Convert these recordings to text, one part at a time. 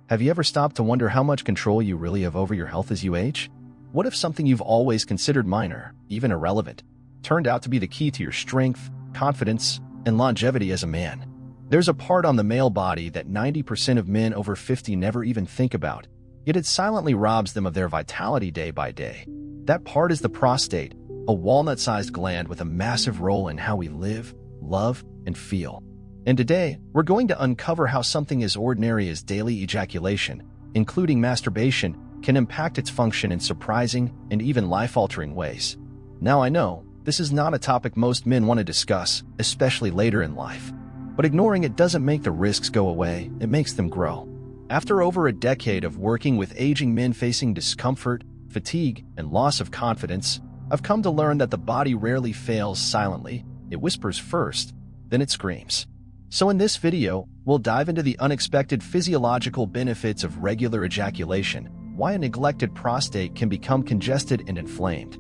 Have you ever stopped to wonder how much control you really have over your health as you age? What if something you've always considered minor, even irrelevant, turned out to be the key to your strength, confidence, and longevity as a man? There's a part on the male body that 90% of men over 50 never even think about, yet it silently robs them of their vitality day by day. That part is the prostate, a walnut-sized gland with a massive role in how we live, love, and feel. And today, we're going to uncover how something as ordinary as daily ejaculation, including masturbation, can impact its function in surprising and even life-altering ways. Now I know, this is not a topic most men want to discuss, especially later in life. But ignoring it doesn't make the risks go away, it makes them grow. After over a decade of working with aging men facing discomfort, fatigue, and loss of confidence, I've come to learn that the body rarely fails silently. It whispers first, then it screams. So in this video, we'll dive into the unexpected physiological benefits of regular ejaculation, why a neglected prostate can become congested and inflamed,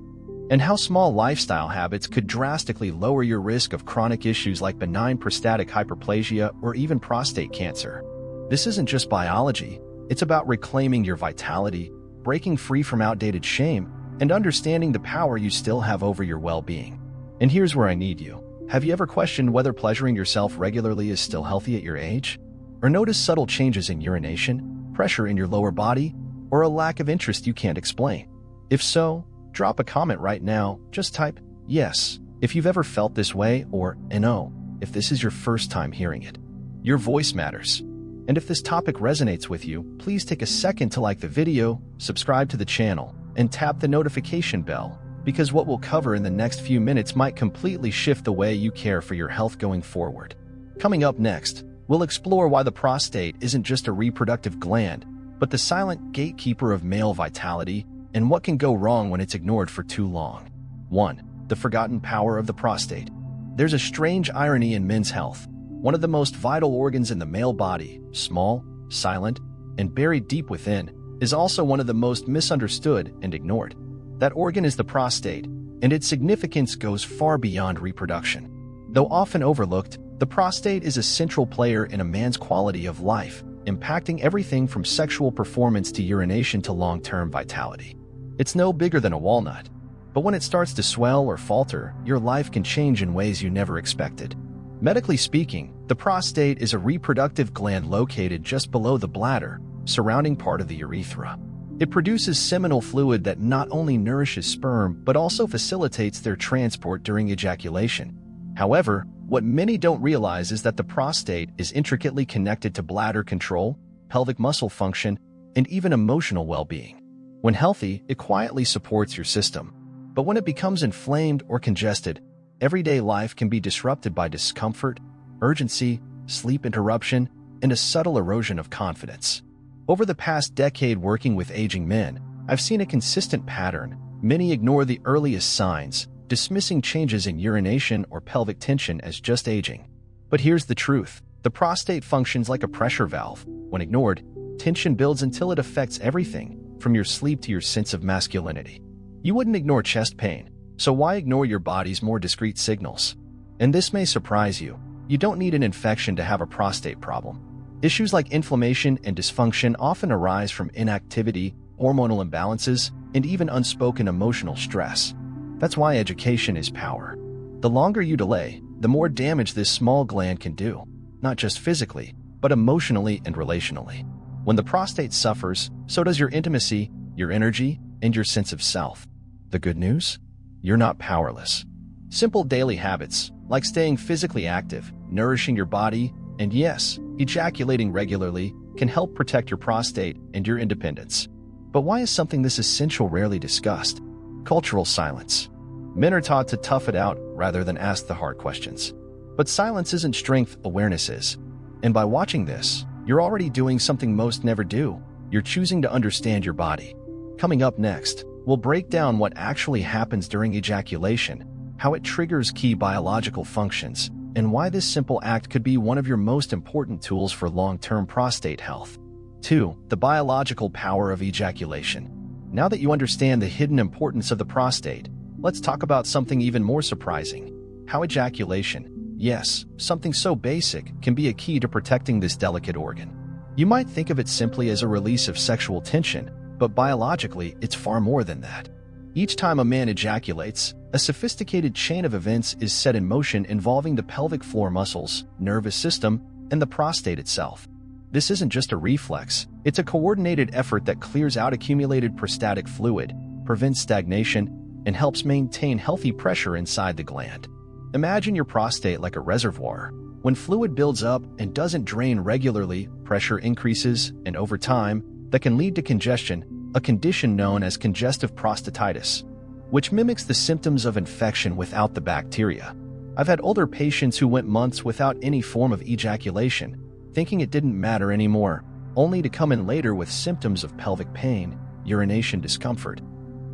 and how small lifestyle habits could drastically lower your risk of chronic issues like benign prostatic hyperplasia or even prostate cancer. This isn't just biology, it's about reclaiming your vitality, breaking free from outdated shame, and understanding the power you still have over your well-being. And here's where I need you. Have you ever questioned whether pleasuring yourself regularly is still healthy at your age? Or noticed subtle changes in urination, pressure in your lower body, or a lack of interest you can't explain? If so, drop a comment right now. Just type yes if you've ever felt this way, or no if this is your first time hearing it. Your voice matters. And if this topic resonates with you, please take a second to like the video, subscribe to the channel, and tap the notification bell, because what we'll cover in the next few minutes might completely shift the way you care for your health going forward. Coming up next, we'll explore why the prostate isn't just a reproductive gland, but the silent gatekeeper of male vitality, and what can go wrong when it's ignored for too long. 1. The forgotten power of the prostate. There's a strange irony in men's health. One of the most vital organs in the male body, small, silent, and buried deep within, is also one of the most misunderstood and ignored. That organ is the prostate, and its significance goes far beyond reproduction. Though often overlooked, the prostate is a central player in a man's quality of life, impacting everything from sexual performance to urination to long-term vitality. It's no bigger than a walnut, but when it starts to swell or falter, your life can change in ways you never expected. Medically speaking, the prostate is a reproductive gland located just below the bladder, surrounding part of the urethra. It produces seminal fluid that not only nourishes sperm but also facilitates their transport during ejaculation. However, what many don't realize is that the prostate is intricately connected to bladder control, pelvic muscle function, and even emotional well-being. When healthy, it quietly supports your system. But when it becomes inflamed or congested, everyday life can be disrupted by discomfort, urgency, sleep interruption, and a subtle erosion of confidence. Over the past decade working with aging men, I've seen a consistent pattern. Many ignore the earliest signs, dismissing changes in urination or pelvic tension as just aging. But here's the truth. The prostate functions like a pressure valve. When ignored, tension builds until it affects everything, from your sleep to your sense of masculinity. You wouldn't ignore chest pain, so why ignore your body's more discreet signals? And this may surprise you. You don't need an infection to have a prostate problem. Issues like inflammation and dysfunction often arise from inactivity, hormonal imbalances, and even unspoken emotional stress. That's why education is power. The longer you delay, the more damage this small gland can do, not just physically, but emotionally and relationally. When the prostate suffers, so does your intimacy, your energy, and your sense of self. The good news? You're not powerless. Simple daily habits, like staying physically active, nourishing your body, and yes, ejaculating regularly, can help protect your prostate and your independence. But why is something this essential rarely discussed? Cultural silence. Men are taught to tough it out rather than ask the hard questions. But silence isn't strength, awareness is. And by watching this, you're already doing something most never do. You're choosing to understand your body. Coming up next, we'll break down what actually happens during ejaculation, how it triggers key biological functions, and why this simple act could be one of your most important tools for long-term prostate health. 2. The biological power of ejaculation. Now that you understand the hidden importance of the prostate, let's talk about something even more surprising. How ejaculation, yes, something so basic, can be a key to protecting this delicate organ. You might think of it simply as a release of sexual tension, but biologically, it's far more than that. Each time a man ejaculates, a sophisticated chain of events is set in motion involving the pelvic floor muscles, nervous system, and the prostate itself. This isn't just a reflex, it's a coordinated effort that clears out accumulated prostatic fluid, prevents stagnation, and helps maintain healthy pressure inside the gland. Imagine your prostate like a reservoir. When fluid builds up and doesn't drain regularly, pressure increases, and over time, that can lead to congestion, a condition known as congestive prostatitis, which mimics the symptoms of infection without the bacteria. I've had older patients who went months without any form of ejaculation, thinking it didn't matter anymore, only to come in later with symptoms of pelvic pain, urination discomfort,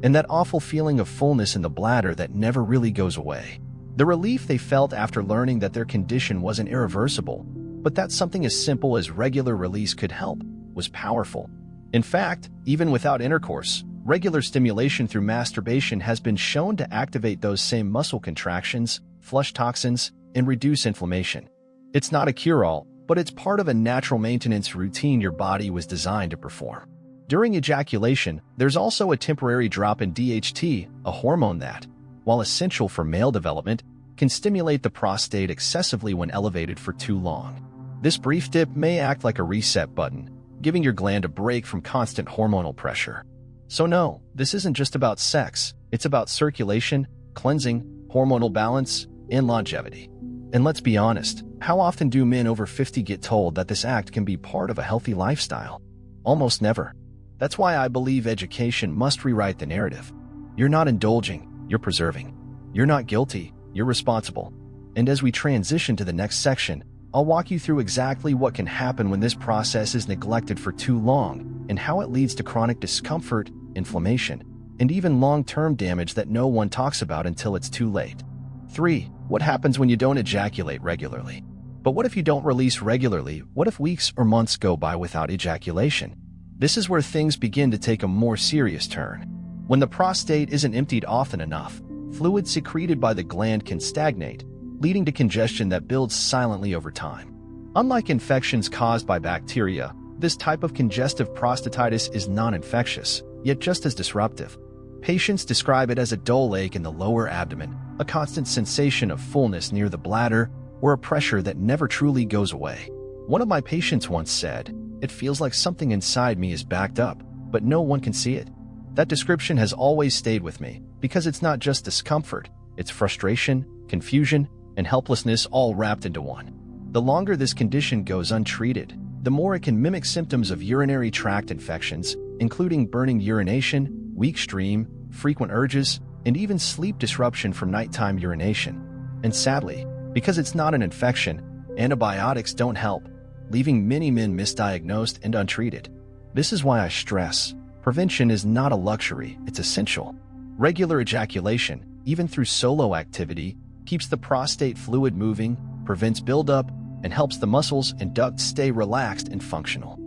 and that awful feeling of fullness in the bladder that never really goes away. The relief they felt after learning that their condition wasn't irreversible, but that something as simple as regular release could help, was powerful. In fact, even without intercourse, regular stimulation through masturbation has been shown to activate those same muscle contractions, flush toxins, and reduce inflammation. It's not a cure-all, but it's part of a natural maintenance routine your body was designed to perform. During ejaculation, there's also a temporary drop in DHT, a hormone that, while essential for male development, can stimulate the prostate excessively when elevated for too long. This brief dip may act like a reset button, giving your gland a break from constant hormonal pressure. So no, this isn't just about sex, it's about circulation, cleansing, hormonal balance, and longevity. And let's be honest, how often do men over 50 get told that this act can be part of a healthy lifestyle? Almost never. That's why I believe education must rewrite the narrative. You're not indulging, you're preserving. You're not guilty, you're responsible. And as we transition to the next section, I'll walk you through exactly what can happen when this process is neglected for too long and how it leads to chronic discomfort, inflammation, and even long-term damage that no one talks about until it's too late. 3. What happens when you don't ejaculate regularly? But what if you don't release regularly? What if weeks or months go by without ejaculation? This is where things begin to take a more serious turn. When the prostate isn't emptied often enough, fluid secreted by the gland can stagnate, leading to congestion that builds silently over time. Unlike infections caused by bacteria, this type of congestive prostatitis is non-infectious, yet just as disruptive. Patients describe it as a dull ache in the lower abdomen, a constant sensation of fullness near the bladder, or a pressure that never truly goes away. One of my patients once said, "It feels like something inside me is backed up, but no one can see it." That description has always stayed with me, because it's not just discomfort, it's frustration, confusion, and helplessness all wrapped into one. The longer this condition goes untreated, the more it can mimic symptoms of urinary tract infections, including burning urination, weak stream, frequent urges, and even sleep disruption from nighttime urination. And sadly, because it's not an infection, antibiotics don't help, leaving many men misdiagnosed and untreated. This is why I stress, prevention is not a luxury, it's essential. Regular ejaculation, even through solo activity, keeps the prostate fluid moving, prevents buildup, and helps the muscles and ducts stay relaxed and functional.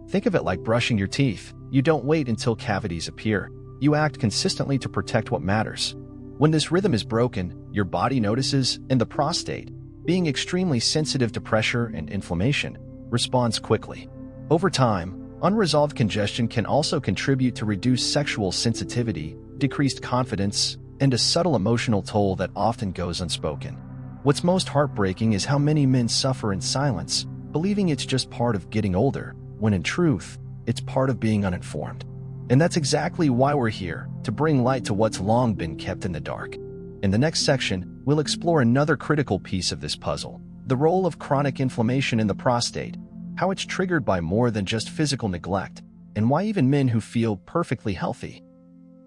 Think of it like brushing your teeth. You don't wait until cavities appear. You act consistently to protect what matters. When this rhythm is broken, your body notices, and the prostate, being extremely sensitive to pressure and inflammation, responds quickly. Over time, unresolved congestion can also contribute to reduced sexual sensitivity, decreased confidence, and a subtle emotional toll that often goes unspoken. What's most heartbreaking is how many men suffer in silence, believing it's just part of getting older, when in truth, it's part of being uninformed. And that's exactly why we're here, to bring light to what's long been kept in the dark. In the next section, we'll explore another critical piece of this puzzle, the role of chronic inflammation in the prostate, how it's triggered by more than just physical neglect, and why even men who feel perfectly healthy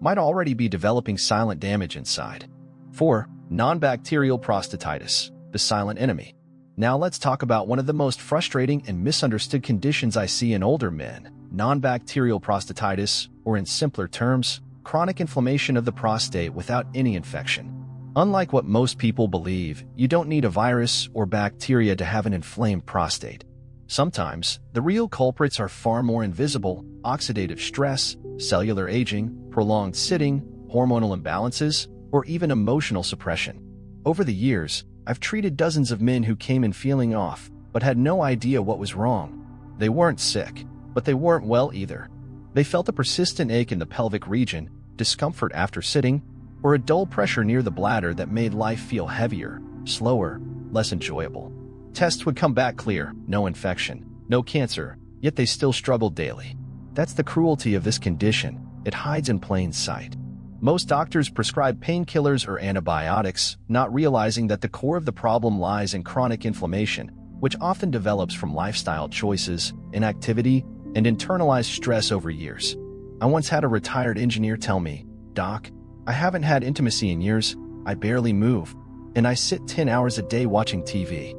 might already be developing silent damage inside. 4. Non-bacterial prostatitis, the silent enemy. Now let's talk about one of the most frustrating and misunderstood conditions I see in older men, non-bacterial prostatitis, or in simpler terms, chronic inflammation of the prostate without any infection. Unlike what most people believe, you don't need a virus or bacteria to have an inflamed prostate. Sometimes, the real culprits are far more invisible: oxidative stress, cellular aging, prolonged sitting, hormonal imbalances, or even emotional suppression. Over the years, I've treated dozens of men who came in feeling off, but had no idea what was wrong. They weren't sick, but they weren't well either. They felt a persistent ache in the pelvic region, discomfort after sitting, or a dull pressure near the bladder that made life feel heavier, slower, less enjoyable. Tests would come back clear, no infection, no cancer, yet they still struggled daily. That's the cruelty of this condition. It hides in plain sight. Most doctors prescribe painkillers or antibiotics, not realizing that the core of the problem lies in chronic inflammation, which often develops from lifestyle choices, inactivity, and internalized stress over years. I once had a retired engineer tell me, "Doc, I haven't had intimacy in years, I barely move, and I sit 10 hours a day watching TV."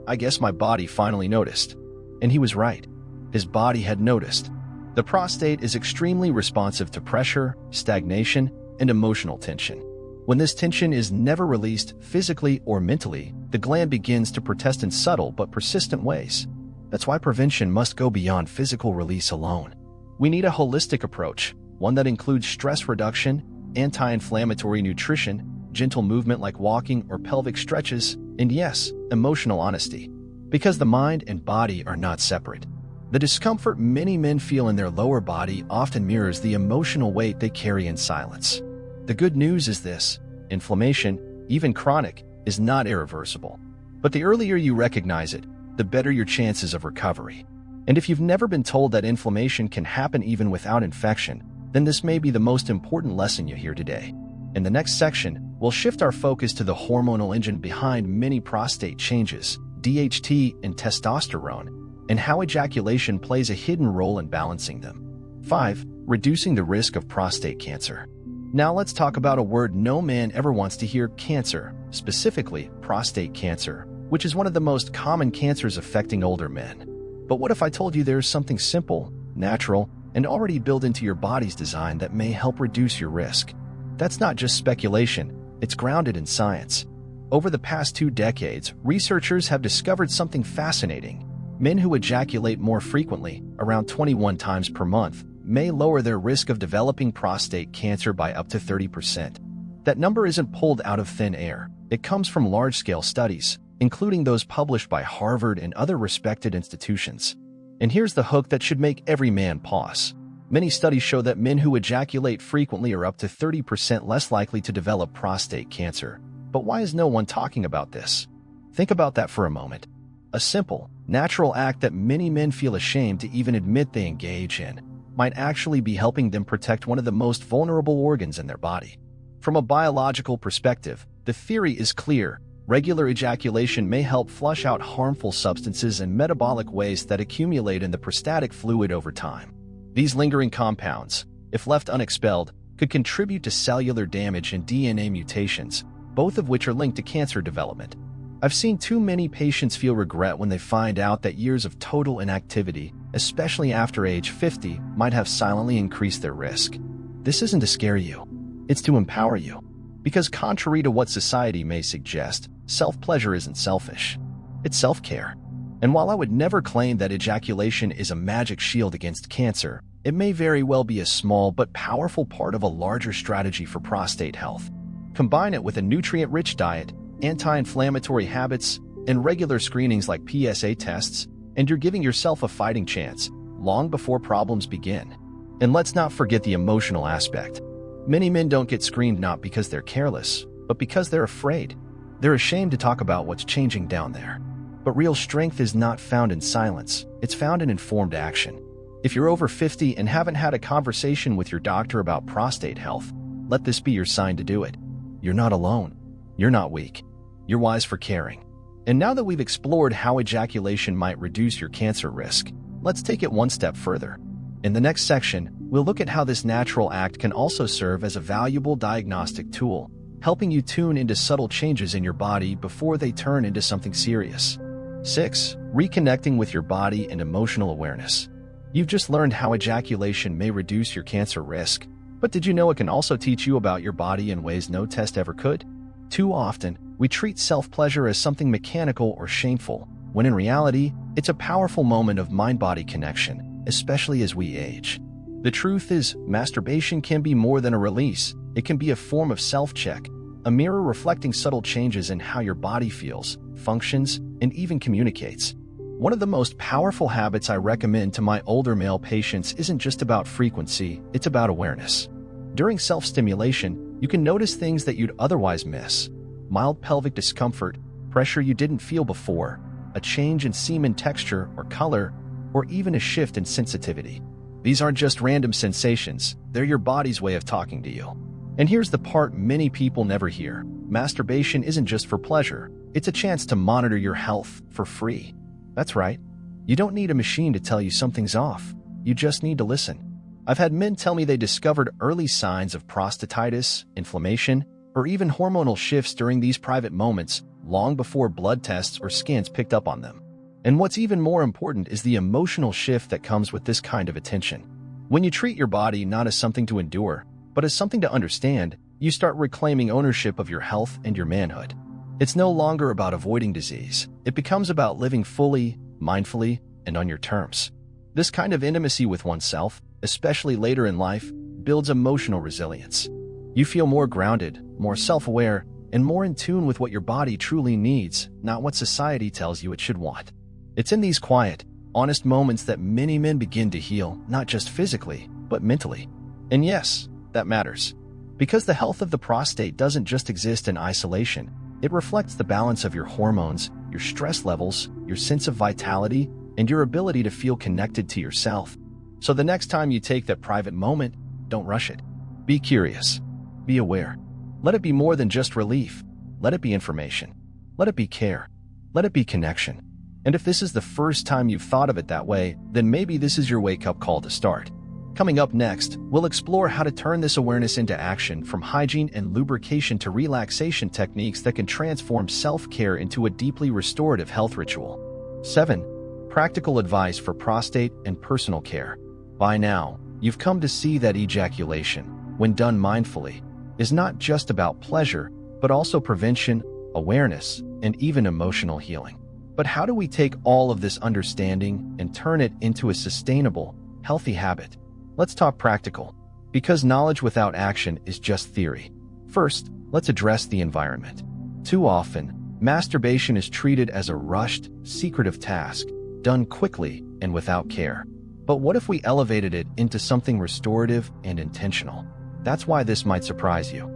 I guess my body finally noticed. And he was right. His body had noticed. The prostate is extremely responsive to pressure, stagnation, and emotional tension. When this tension is never released physically or mentally, the gland begins to protest in subtle but persistent ways. That's why prevention must go beyond physical release alone. We need a holistic approach, one that includes stress reduction, anti-inflammatory nutrition, gentle movement like walking or pelvic stretches, and yes, emotional honesty. Because the mind and body are not separate. The discomfort many men feel in their lower body often mirrors the emotional weight they carry in silence. The good news is this: inflammation, even chronic, is not irreversible. But the earlier you recognize it, the better your chances of recovery. And if you've never been told that inflammation can happen even without infection, then this may be the most important lesson you hear today. In the next section, we'll shift our focus to the hormonal engine behind many prostate changes, DHT and testosterone, and how ejaculation plays a hidden role in balancing them. 5. Reducing the risk of prostate cancer. Now let's talk about a word no man ever wants to hear: cancer, specifically prostate cancer, which is one of the most common cancers affecting older men. But what if I told you there's something simple, natural, and already built into your body's design that may help reduce your risk? That's not just speculation, it's grounded in science. Over the past 2 decades, researchers have discovered something fascinating. Men who ejaculate more frequently, around 21 times per month, may lower their risk of developing prostate cancer by up to 30%. That number isn't pulled out of thin air. It comes from large-scale studies, including those published by Harvard and other respected institutions. And here's the hook that should make every man pause. Many studies show that men who ejaculate frequently are up to 30% less likely to develop prostate cancer. But why is no one talking about this? Think about that for a moment. A simple, natural act that many men feel ashamed to even admit they engage in might actually be helping them protect one of the most vulnerable organs in their body. From a biological perspective, the theory is clear. Regular ejaculation may help flush out harmful substances and metabolic waste that accumulate in the prostatic fluid over time. These lingering compounds, if left unexpelled, could contribute to cellular damage and DNA mutations, both of which are linked to cancer development. I've seen too many patients feel regret when they find out that years of total inactivity, especially after age 50, might have silently increased their risk. This isn't to scare you, it's to empower you. Because contrary to what society may suggest, self-pleasure isn't selfish. It's self-care. And while I would never claim that ejaculation is a magic shield against cancer, it may very well be a small but powerful part of a larger strategy for prostate health. Combine it with a nutrient-rich diet, anti-inflammatory habits, and regular screenings like PSA tests, and you're giving yourself a fighting chance, long before problems begin. And let's not forget the emotional aspect. Many men don't get screened not because they're careless, but because they're afraid. They're ashamed to talk about what's changing down there. But real strength is not found in silence, it's found in informed action. If you're over 50 and haven't had a conversation with your doctor about prostate health, let this be your sign to do it. You're not alone. You're not weak. You're wise for caring. And now that we've explored how ejaculation might reduce your cancer risk, let's take it one step further. In the next section, we'll look at how this natural act can also serve as a valuable diagnostic tool, helping you tune into subtle changes in your body before they turn into something serious. 6. Reconnecting with your body and emotional awareness. You've just learned how ejaculation may reduce your cancer risk, but did you know it can also teach you about your body in ways no test ever could? Too often, we treat self-pleasure as something mechanical or shameful, when in reality, it's a powerful moment of mind-body connection, especially as we age. The truth is, masturbation can be more than a release. It can be a form of self-check, a mirror reflecting subtle changes in how your body feels, functions, and even communicates. One of the most powerful habits I recommend to my older male patients isn't just about frequency, it's about awareness. During self-stimulation, you can notice things that you'd otherwise miss. Mild pelvic discomfort, pressure you didn't feel before, a change in semen texture or color, or even a shift in sensitivity. These aren't just random sensations, they're your body's way of talking to you. And here's the part many people never hear. Masturbation isn't just for pleasure, it's a chance to monitor your health for free. That's right. You don't need a machine to tell you something's off. You just need to listen. I've had men tell me they discovered early signs of prostatitis, inflammation, or even hormonal shifts during these private moments long before blood tests or scans picked up on them. And what's even more important is the emotional shift that comes with this kind of attention. When you treat your body not as something to endure, but as something to understand, you start reclaiming ownership of your health and your manhood. It's no longer about avoiding disease. It becomes about living fully, mindfully, and on your terms. This kind of intimacy with oneself, especially later in life, builds emotional resilience. You feel more grounded, more self-aware, and more in tune with what your body truly needs, not what society tells you it should want. It's in these quiet, honest moments that many men begin to heal, not just physically, but mentally. And yes, that matters. Because the health of the prostate doesn't just exist in isolation, it reflects the balance of your hormones, your stress levels, your sense of vitality, and your ability to feel connected to yourself. So the next time you take that private moment, don't rush it. Be curious. Be aware. Let it be more than just relief. Let it be information. Let it be care. Let it be connection. And if this is the first time you've thought of it that way, then maybe this is your wake-up call to start. Coming up next, we'll explore how to turn this awareness into action, from hygiene and lubrication to relaxation techniques that can transform self-care into a deeply restorative health ritual. 7. Practical advice for prostate and personal care. By now, you've come to see that ejaculation, when done mindfully, is not just about pleasure, but also prevention, awareness, and even emotional healing. But how do we take all of this understanding and turn it into a sustainable, healthy habit? Let's talk practical, because knowledge without action is just theory. First, let's address the environment. Too often, masturbation is treated as a rushed, secretive task, done quickly and without care. But what if we elevated it into something restorative and intentional? That's why this might surprise you.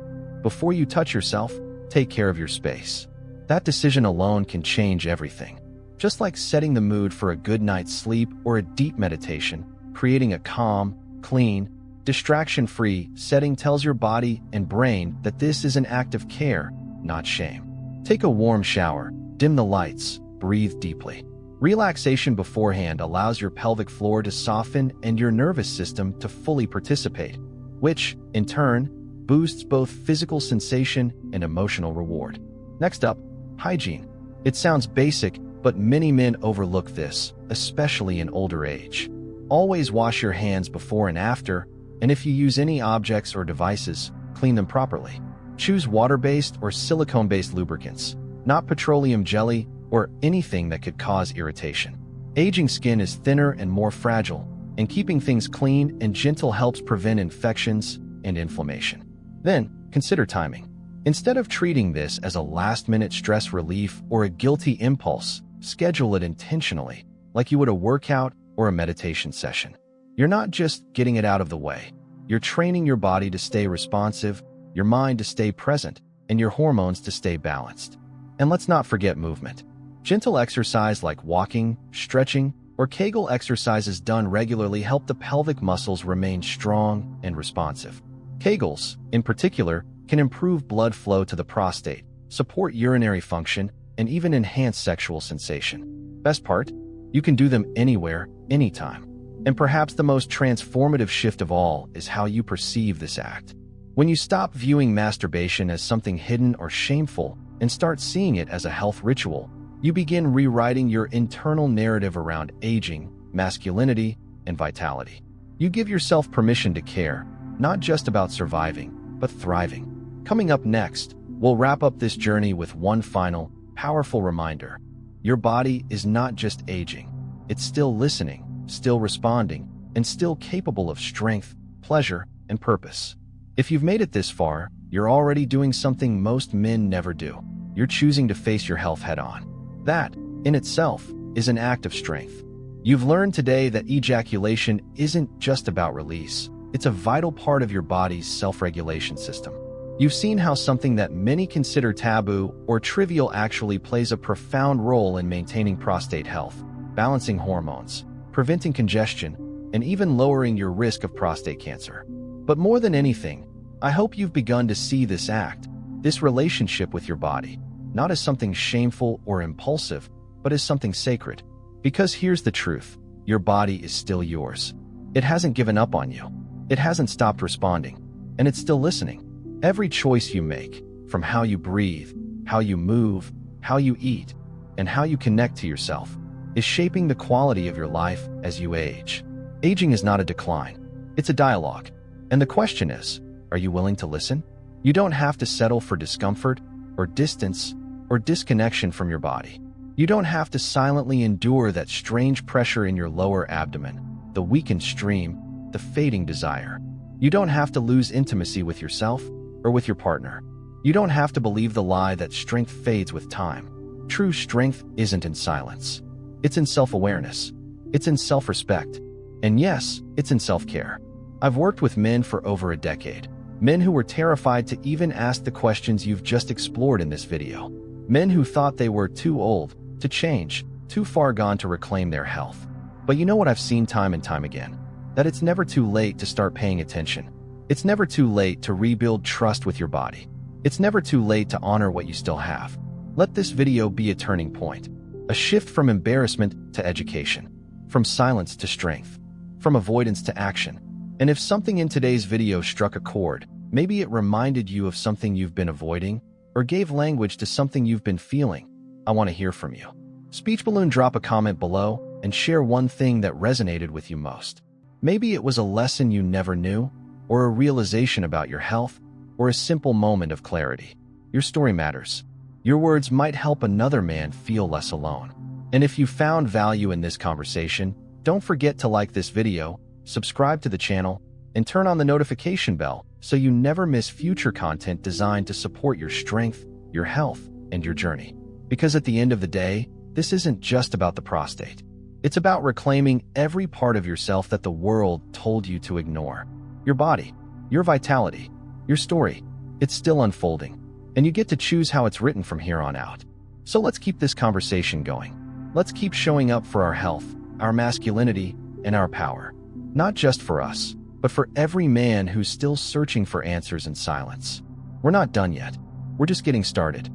Before you touch yourself, take care of your space. That decision alone can change everything. Just like setting the mood for a good night's sleep or a deep meditation, creating a calm, clean, distraction-free setting tells your body and brain that this is an act of care, not shame. Take a warm shower, dim the lights, breathe deeply. Relaxation beforehand allows your pelvic floor to soften and your nervous system to fully participate, which, in turn, boosts both physical sensation and emotional reward. Next up, hygiene. It sounds basic, but many men overlook this, especially in older age. Always wash your hands before and after, and if you use any objects or devices, clean them properly. Choose water-based or silicone-based lubricants, not petroleum jelly or anything that could cause irritation. Aging skin is thinner and more fragile, and keeping things clean and gentle helps prevent infections and inflammation. Then, consider timing. Instead of treating this as a last-minute stress relief or a guilty impulse, schedule it intentionally, like you would a workout or a meditation session. You're not just getting it out of the way. You're training your body to stay responsive, your mind to stay present, and your hormones to stay balanced. And let's not forget movement. Gentle exercise like walking, stretching, or Kegel exercises done regularly help the pelvic muscles remain strong and responsive. Kegels, in particular, can improve blood flow to the prostate, support urinary function, and even enhance sexual sensation. Best part? You can do them anywhere, anytime. And perhaps the most transformative shift of all is how you perceive this act. When you stop viewing masturbation as something hidden or shameful and start seeing it as a health ritual, you begin rewriting your internal narrative around aging, masculinity, and vitality. You give yourself permission to care, not just about surviving, but thriving. Coming up next, we'll wrap up this journey with one final, powerful reminder. Your body is not just aging. It's still listening, still responding, and still capable of strength, pleasure, and purpose. If you've made it this far, you're already doing something most men never do. You're choosing to face your health head-on. That, in itself, is an act of strength. You've learned today that ejaculation isn't just about release. It's a vital part of your body's self-regulation system. You've seen how something that many consider taboo or trivial actually plays a profound role in maintaining prostate health, balancing hormones, preventing congestion, and even lowering your risk of prostate cancer. But more than anything, I hope you've begun to see this act, this relationship with your body, not as something shameful or impulsive, but as something sacred. Because here's the truth, your body is still yours. It hasn't given up on you. It hasn't stopped responding, and it's still listening. Every choice you make, from how you breathe, how you move, how you eat, and how you connect to yourself, is shaping the quality of your life as you age. Aging is not a decline, it's a dialogue. And the question is, are you willing to listen? You don't have to settle for discomfort, or distance, or disconnection from your body. You don't have to silently endure that strange pressure in your lower abdomen, the weakened stream, the fading desire. You don't have to lose intimacy with yourself or with your partner. You don't have to believe the lie that strength fades with time. True strength isn't in silence. It's in self-awareness. It's in self-respect. And yes, it's in self-care. I've worked with men for over a decade. Men who were terrified to even ask the questions you've just explored in this video. Men who thought they were too old to change, too far gone to reclaim their health. But you know what I've seen time and time again? That it's never too late to start paying attention. It's never too late to rebuild trust with your body. It's never too late to honor what you still have. Let this video be a turning point. A shift from embarrassment to education. From silence to strength. From avoidance to action. And if something in today's video struck a chord, maybe it reminded you of something you've been avoiding, or gave language to something you've been feeling, I want to hear from you. Speech Balloon, drop a comment below and share one thing that resonated with you most. Maybe it was a lesson you never knew, or a realization about your health, or a simple moment of clarity. Your story matters. Your words might help another man feel less alone. And if you found value in this conversation, don't forget to like this video, subscribe to the channel, and turn on the notification bell so you never miss future content designed to support your strength, your health, and your journey. Because at the end of the day, this isn't just about the prostate. It's about reclaiming every part of yourself that the world told you to ignore. Your body, your vitality, your story, it's still unfolding, and you get to choose how it's written from here on out. So let's keep this conversation going. Let's keep showing up for our health, our masculinity, and our power. Not just for us, but for every man who's still searching for answers in silence. We're not done yet. We're just getting started.